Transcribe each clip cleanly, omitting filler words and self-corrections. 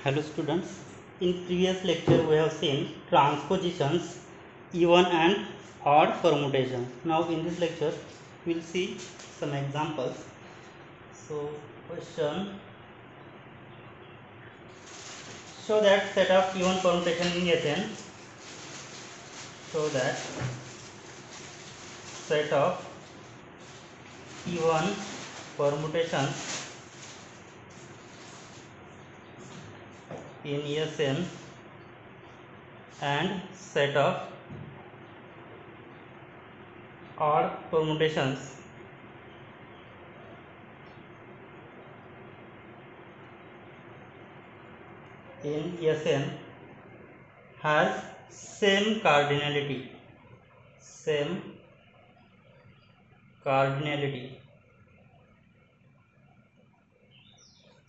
Hello students, in previous lecture we have seen transpositions, even and odd permutations. Now in this lecture we will see some examples. So question, show that set of even permutation in Sn, show that set of even permutations in Sn and set of odd permutations in Sn has same cardinality.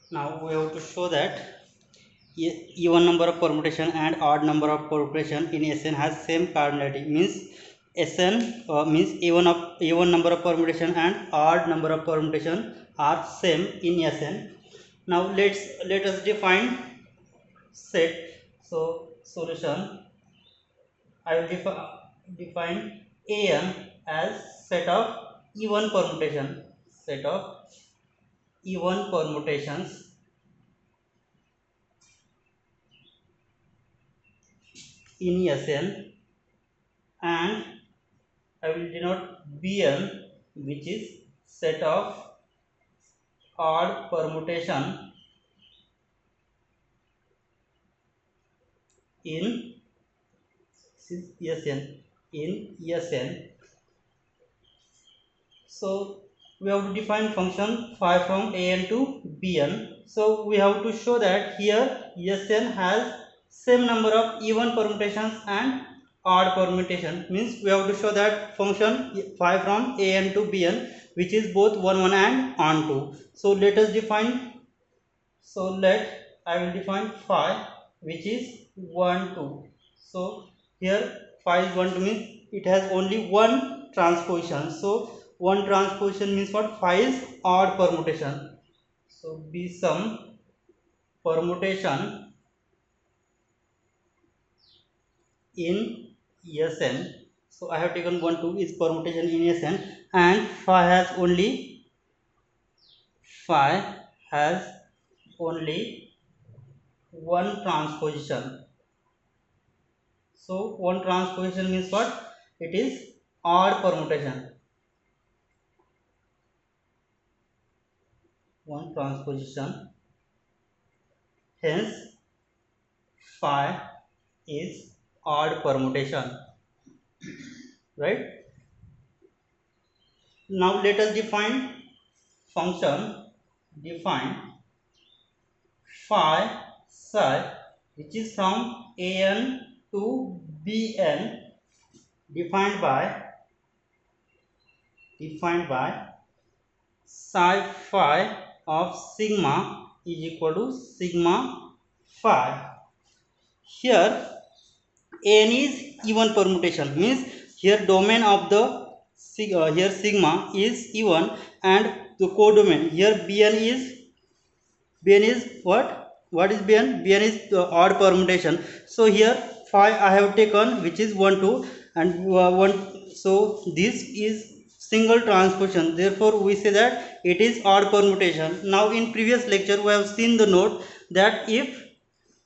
Now we have to show that even number of permutation and odd number of permutation in Sn has same cardinality. Means Sn means even number of permutation and odd number of permutation are same in Sn. Now let us define set. So solution, I will define An as set of even permutations in Sn, and I will denote Bn, which is set of odd permutation in Sn. So we have to define function phi from An to Bn. So we have to show that here Sn has same number of even permutations and odd permutation. Means we have to show that function phi from An to Bn, which is both 1 1 and on 2. So let us define. So I will define phi, which is 1 2. So here phi is 1 2 means it has only one transposition. So one transposition means what? Phi is odd permutation. So be some permutation in Sn. So I have taken 1 2 is permutation in Sn, and phi has only one transposition. So one transposition means what? It is odd permutation. One transposition. Hence phi is odd permutation. Right? Now let us define function. Define phi psi, which is from An to Bn, defined by psi phi of sigma is equal to sigma phi. Here N is even permutation, means here domain of the here sigma is even, and the codomain here Bn is what? What is Bn? Bn is the odd permutation. So here phi I have taken, which is 1 2 and 1. So this is single transposition. Therefore we say that it is odd permutation. Now in previous lecture we have seen the note that if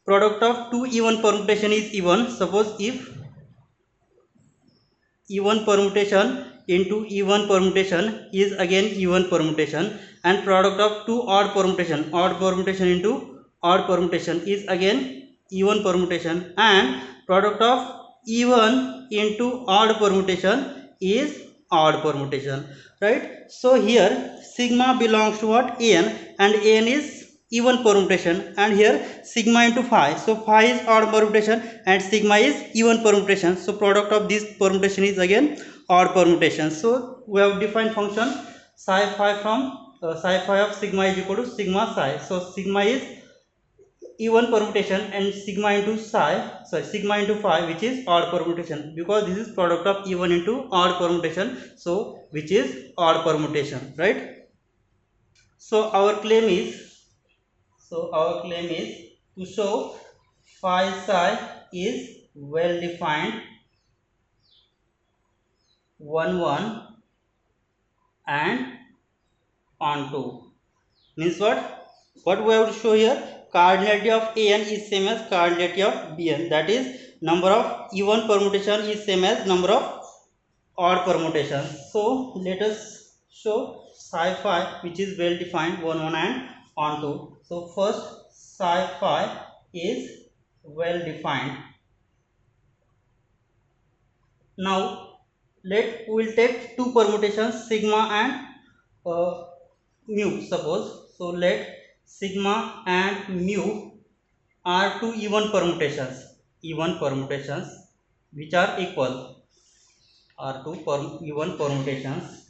product of two even permutation is even, suppose if even permutation into even permutation is again even permutation, and product of two odd permutation into odd permutation is again even permutation, and product of even into odd permutation is odd permutation, right? So here sigma belongs to what? N, and N is even permutation, and here sigma into phi. So phi is odd permutation and sigma is even permutation. So product of this permutation is again odd permutation. So we have defined function psi phi from psi phi of sigma is equal to sigma psi. So sigma is even permutation and sigma into phi, which is odd permutation, because this is product of even into odd permutation, so which is odd permutation, right? So our claim is to show phi psi is well defined 1 1 and onto. Means what we have to show here, cardinality of an is same as cardinality of bn, that is number of even permutation is same as number of odd permutations. So let us show psi phi which is well defined 1 1 and onto. So first psi phi is well defined. Now we will take two permutations sigma and mu suppose. So let sigma and mu are two even permutations which are equal, are two even permutations,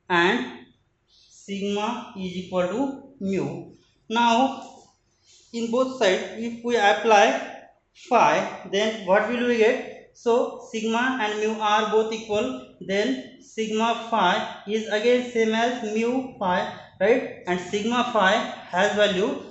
and sigma is equal to mu. Now in both sides if we apply phi, then what will we get? So sigma and mu are both equal, then sigma phi is again same as mu phi, right? And sigma phi has value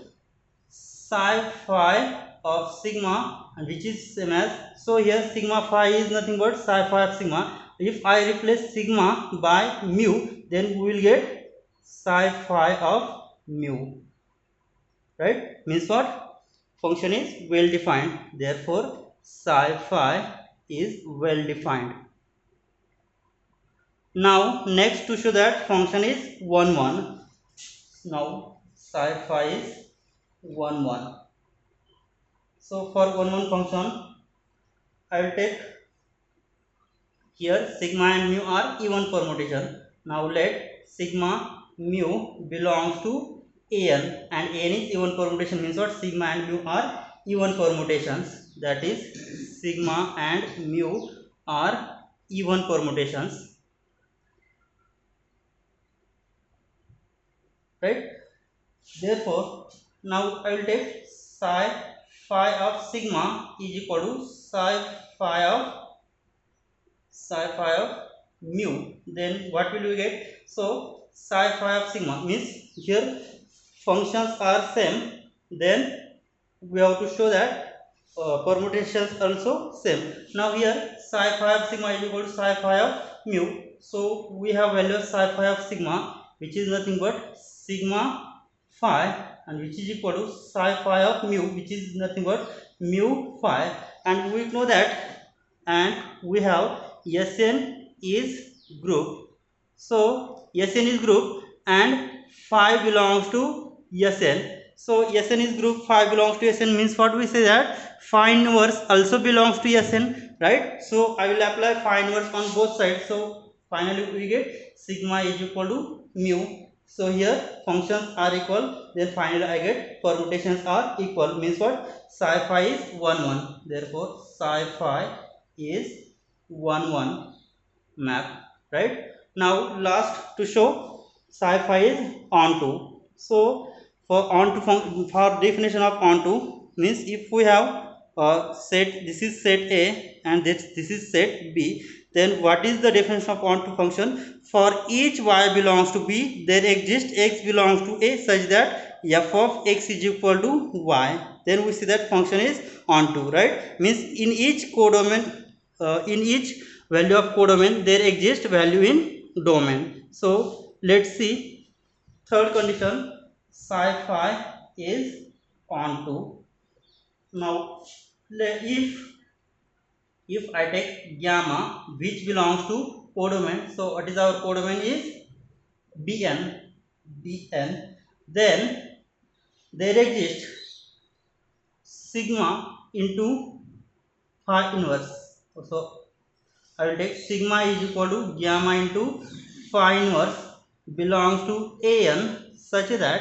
psi phi of sigma, and which is same as, so here sigma phi is nothing but psi phi of sigma. If I replace sigma by mu, then we will get psi phi of mu, right? Means what? Function is well defined, therefore psi phi is well defined. Now next to show that function is 1 1. Now psi phi is 1 1. So for 1 1 function I will take here sigma and mu are even permutation. Now let sigma mu belongs to an, and an is even permutation, means what? Sigma and mu are even permutations, that is sigma and mu are even permutations, right? Therefore now I will take psi phi of sigma is equal to psi phi of mu, then what will we get? So psi phi of sigma means here functions are same, then we have to show that permutations also same. Now here psi phi of sigma is equal to psi phi of mu, so we have value of psi phi of sigma which is nothing but sigma phi, and which is equal to psi phi of mu which is nothing but mu phi, and we know that, and we have Sn is group. So Sn is group and phi belongs to Sn. So Sn is group, phi belongs to Sn, means what? We say that phi inverse also belongs to Sn, right? So I will apply phi inverse on both sides. So finally we get sigma is equal to mu. So here functions are equal, then finally I get permutations are equal, means what? Psi phi is 1 1, therefore psi phi is 1 1 map, right? Now last to show psi phi is onto. So for onto, for definition of onto means if we have set, this is set A and this is set B, then what is the definition of onto function? For each y belongs to B, there exists x belongs to A such that f of x is equal to y, then we see that function is onto, right? Means in each codomain, in each value of codomain there exists value in domain. So let's see third condition, psi phi is onto. Now if I take gamma which belongs to codomain, so what is our codomain is bn, then there exists sigma into phi inverse. So I will take sigma is equal to gamma into phi inverse belongs to an such that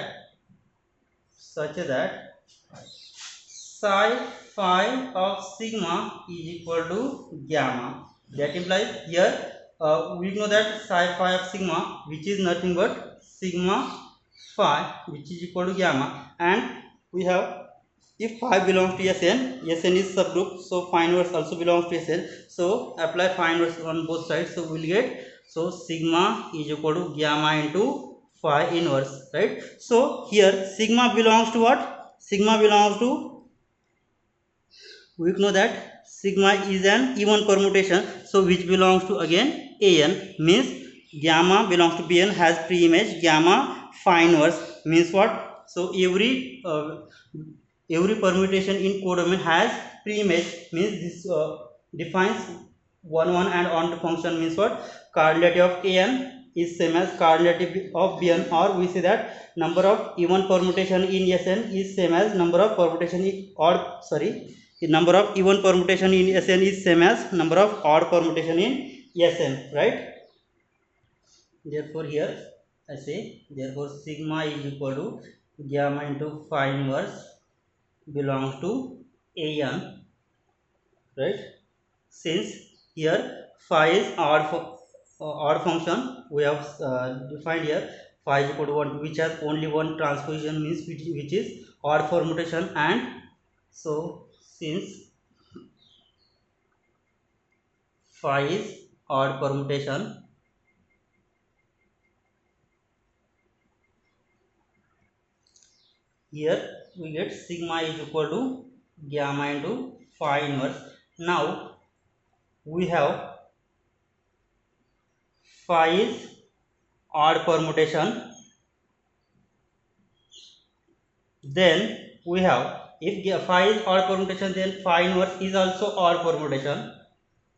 psi phi of sigma is equal to gamma. That implies here we know that psi phi of sigma which is nothing but sigma phi which is equal to gamma, and we have, if phi belongs to Sn is subgroup, so phi inverse also belongs to Sn. So apply phi inverse on both sides, so we will get, so sigma is equal to gamma into phi inverse, right? So here sigma belongs to what? Sigma belongs to we know that sigma is an even permutation, so which belongs to again an, means gamma belongs to bn has pre-image gamma phi inverse, means what? So every permutation in codomain has pre-image, means this defines 1 1 and onto function, means what? Cardinality of an is same as cardinality of bn, or we say that number of even permutation in Sn is same as number of permutation in, or sorry, the number of even permutation in Sn is same as number of odd permutation in Sn, right? Therefore here I say, therefore sigma is equal to gamma into phi inverse belongs to an, right? Since here phi is odd function, we have defined here phi is equal to 1, which has only one transposition, means which is odd permutation, and so since phi is odd permutation, here we get sigma is equal to gamma into phi inverse. Now we have phi is odd permutation, then we have, if phi is odd permutation, then phi inverse is also odd permutation,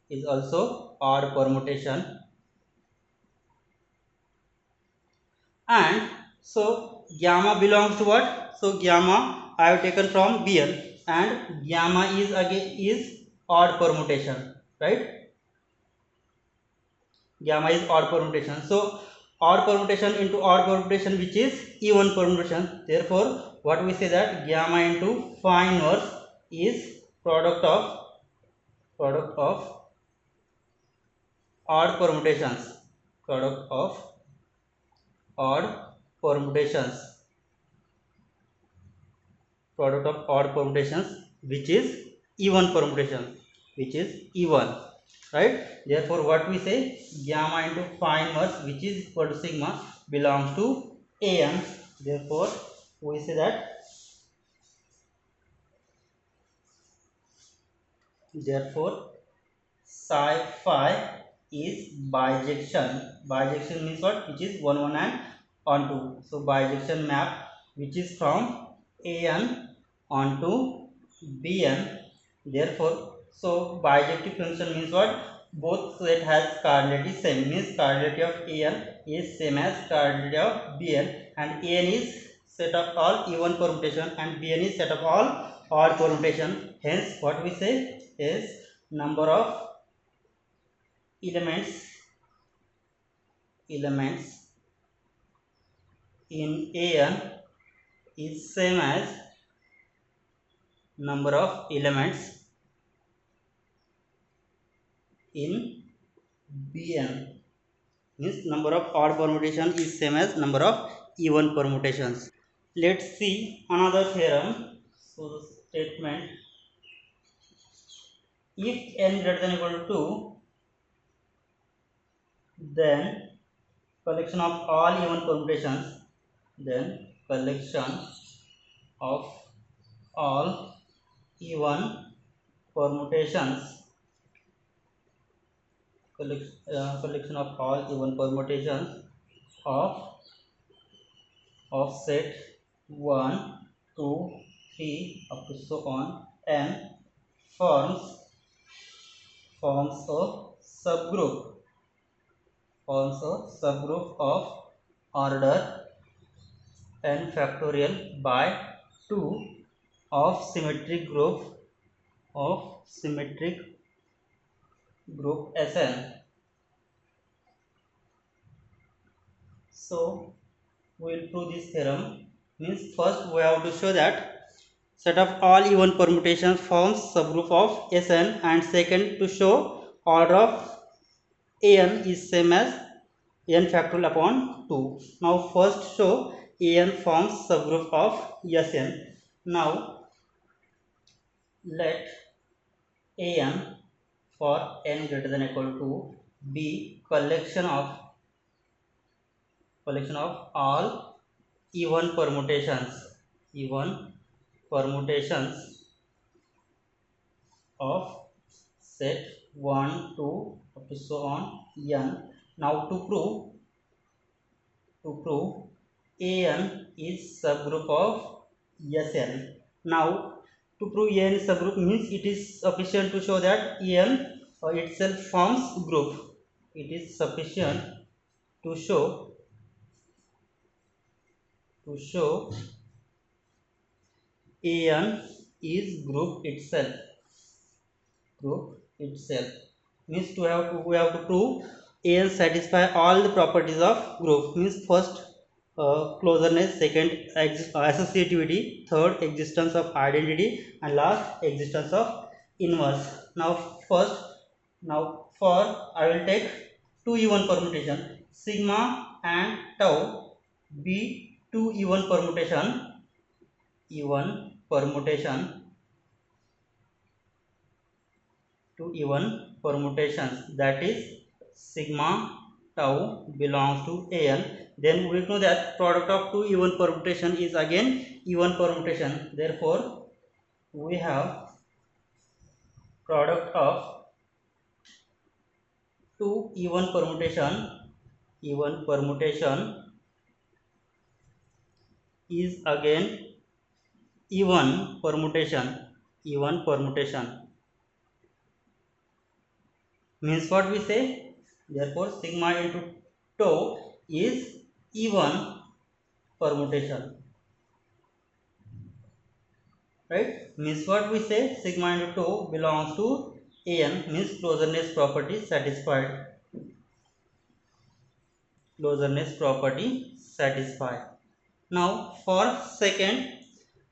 is also odd permutation, and so gamma belongs to what? So gamma I have taken from bn, and gamma is again is odd permutation, right? Gamma is odd permutation, so odd permutation into odd permutation, which is even permutation. Therefore what we say that gamma into phi inverse is product of odd permutations, product of odd permutations, product of odd permutations, which is even permutation, which is even, right? Therefore what we say, gamma into phi inverse, which is equal to sigma, belongs to an. Therefore we say that, therefore psi phi is bijection. Bijection means what? Which is 1 1 and onto, so bijection map which is from an onto bn. Therefore so bijective function means what? Both set has cardinality same, means cardinality of an is same as cardinality of bn, and an is set of all even permutation and bn is set of all odd permutation. Hence what we say is number of elements in an is same as number of elements in bn, means number of odd permutation is same as number of even permutations. Let's see another theorem. So the statement, if n greater than equal to 2, then collection of all even permutations, then collection of all even permutations, collection of all even permutations of set 1 2 3 up to so on n forms a subgroup, of order n factorial by 2 of symmetric group Sn. So we will prove this theorem. Means first we have to show that set of all even permutations forms subgroup of Sn, and second to show order of an is same as n factorial upon 2. Now first show an forms subgroup of Sn. Now let an for n greater than equal to be collection of all even permutations, even permutations of set 1 2 up to so on n. Now to prove an is subgroup of Sn. Now to prove an is subgroup means it is sufficient to show that an itself forms group. It is sufficient to show an is group itself means we have to prove an satisfy all the properties of group. Means first closeness, second associativity, third existence of identity, and last existence of inverse. Now for I will take two even permutation sigma and tau be two even permutations, that is sigma tau belongs to an. Then we know that product of two even permutation is again even permutation. Therefore we have product of two even permutation is again even permutation. Means what we say, therefore sigma into tau is even permutation, right? Means what we say, sigma into tau belongs to an, means closeness property satisfied. Now for second,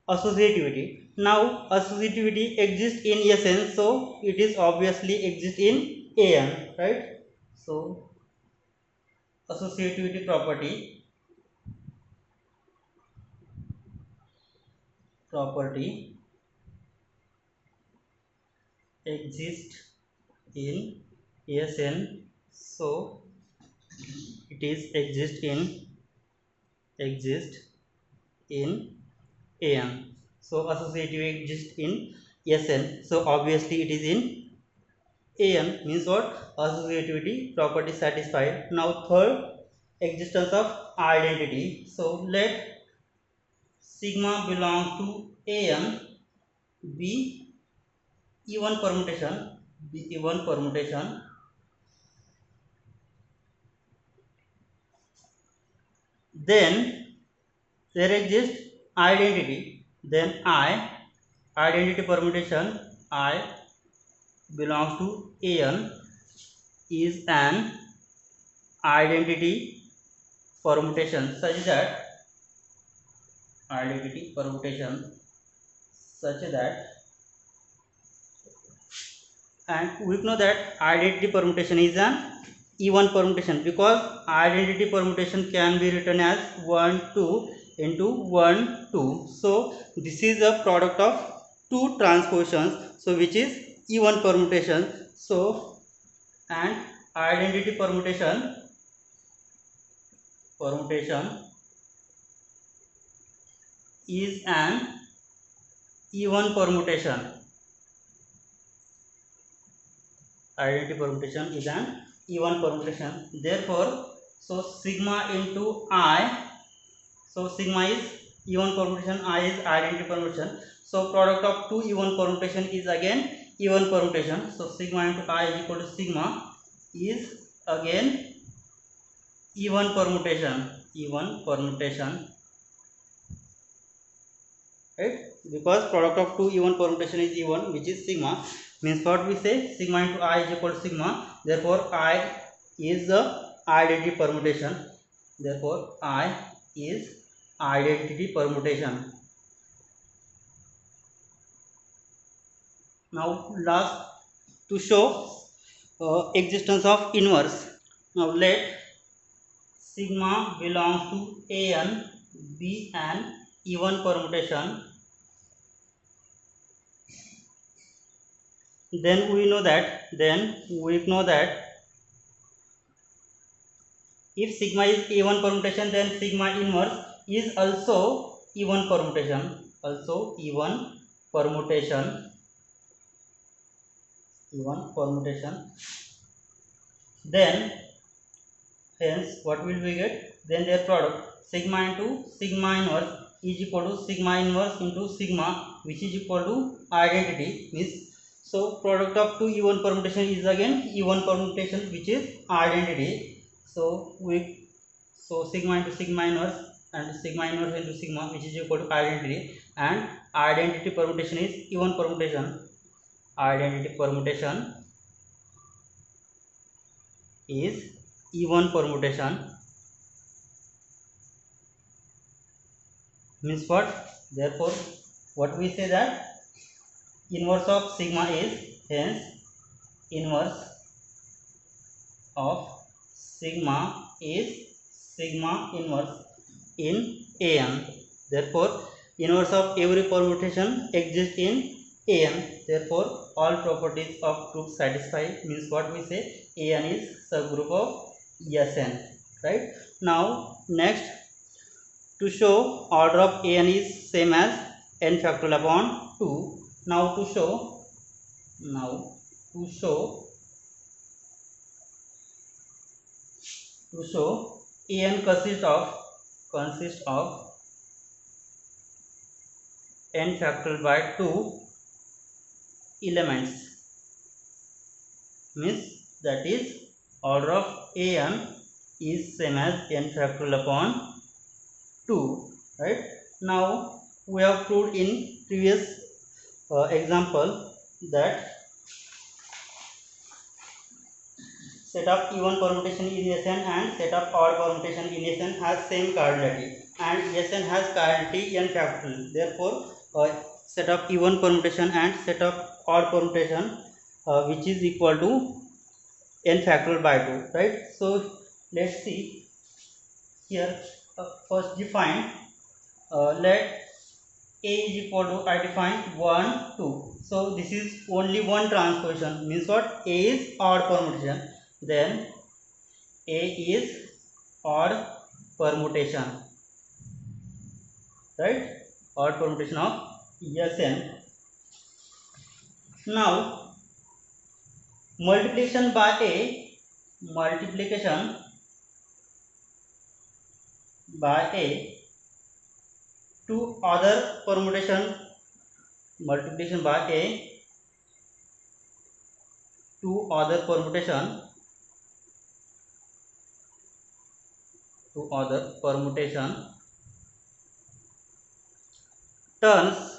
associativity. Now associativity exists in Sn, so it is obviously exist in an, right? So associativity property exists in Sn, so it is exist in an. So associativity exists in Sn, so obviously it is in an, means what, associativity property satisfied. Now third, existence of identity. So let sigma belongs to an be even permutation, then there exists identity. Then identity permutation I belongs to an is an identity permutation such that and we know that identity permutation is an even permutation because identity permutation can be written as 1 2 into 1 2. So this is a product of two transpositions, so which is even permutation. So and identity permutation is an even permutation. Identity permutation is an even permutation. Therefore, so sigma into I, so sigma is even permutation, I is identity permutation. So product of two even permutation is again even permutation. So sigma into I is equal to sigma is again even permutation, right? Because product of two even permutation is even, which is sigma. Means what we say, sigma into I is equal to sigma. Therefore I is the identity permutation. Now last, to show existence of inverse. Now let sigma belongs to an be an even permutation. Then we know that if sigma is even permutation, then sigma inverse is also even permutation. even permutation. Then hence what will we get? Then their product sigma into sigma inverse is equal to sigma inverse into sigma, which is equal to identity. Means so product of two even permutation is again even permutation, which is identity. So sigma into sigma inverse and sigma inverse into sigma, which is equal to identity, and identity permutation is even permutation. Identity permutation is even permutation. Means what? Therefore what we say that inverse of sigma is, hence inverse of sigma is sigma inverse in an. Therefore inverse of every permutation exists in an. Therefore all properties of group satisfy. Means what we say, an is subgroup of Sn. Right. Now next, to show order of an is same as n factorial upon 2. Now to show an consists of n factorial by 2 elements. Means that is order of an is same as n factorial upon 2. Right. Now we have proved in previous example that set of even permutation in Sn and set of odd permutation in Sn has same cardinality, and Sn has cardinality n factorial. Therefore set of even permutation and set of odd permutation which is equal to n factorial by 2. Right. So let's see here. First define, let a is equal to, I define 1 2. So this is only one transposition. Means what? A is odd permutation. Then a is odd permutation. Right. Odd permutation of Sn. Now multiplication by a to other permutation, multiplication by a to other permutation turns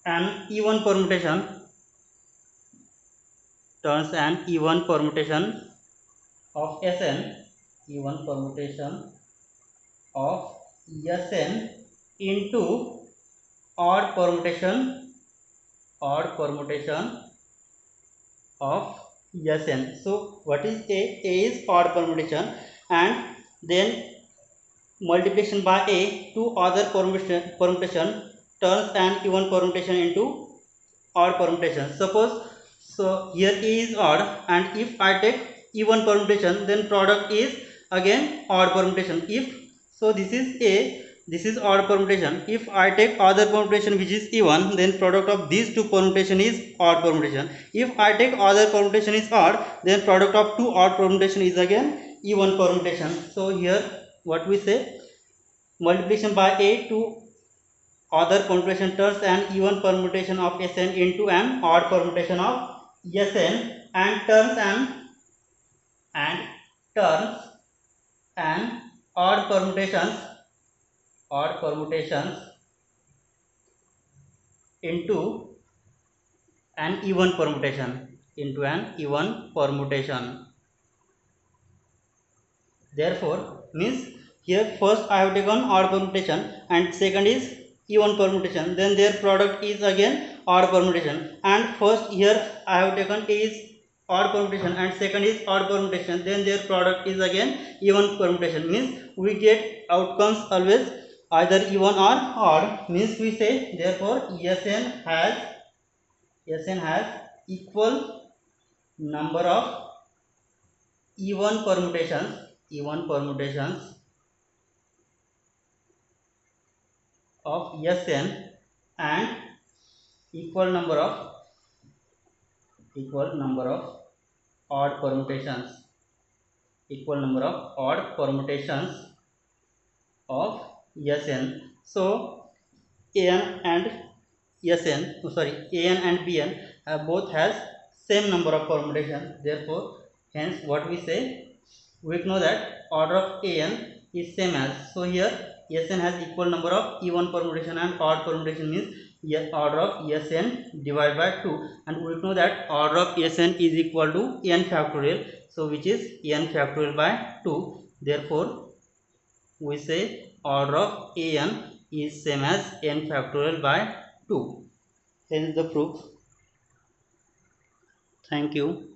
an even permutation of Sn, into odd permutation of Sn. So what is a? A is odd permutation, and then multiplication by a to other permutation turns an even permutation into odd permutation. Suppose so here A is odd, and if I take even permutation, then product is again odd permutation. If so, this is A, this is odd permutation. If I take other permutation which is even, then product of these two permutation is odd permutation. If I take other permutation is odd, then product of two odd permutation is again even permutation. So here what we say, multiplication by A to other permutation turns an even permutation of Sn into an odd permutation of Sn, and turns an odd permutations into an even permutation. Therefore means here first I have taken odd permutation and second is even permutation, then their product is again odd permutation, and first here I have taken is odd permutation and second is odd permutation, then their product is again even permutation. Means we get outcomes always either even or odd. Means we say therefore Sn has equal number of even permutations of Sn and equal number of equal number of odd permutations, equal number of odd permutations of Sn. So An and Sn, An and Bn both has same number of permutations. Therefore, hence what we say, we know that order of An is same as, so here Sn has equal number of even permutation, and odd permutation means order of Sn divided by 2, and we know that order of Sn is equal to n factorial, so which is n factorial by 2. Therefore, we say order of An is same as n factorial by 2. Hence the proof. Thank you.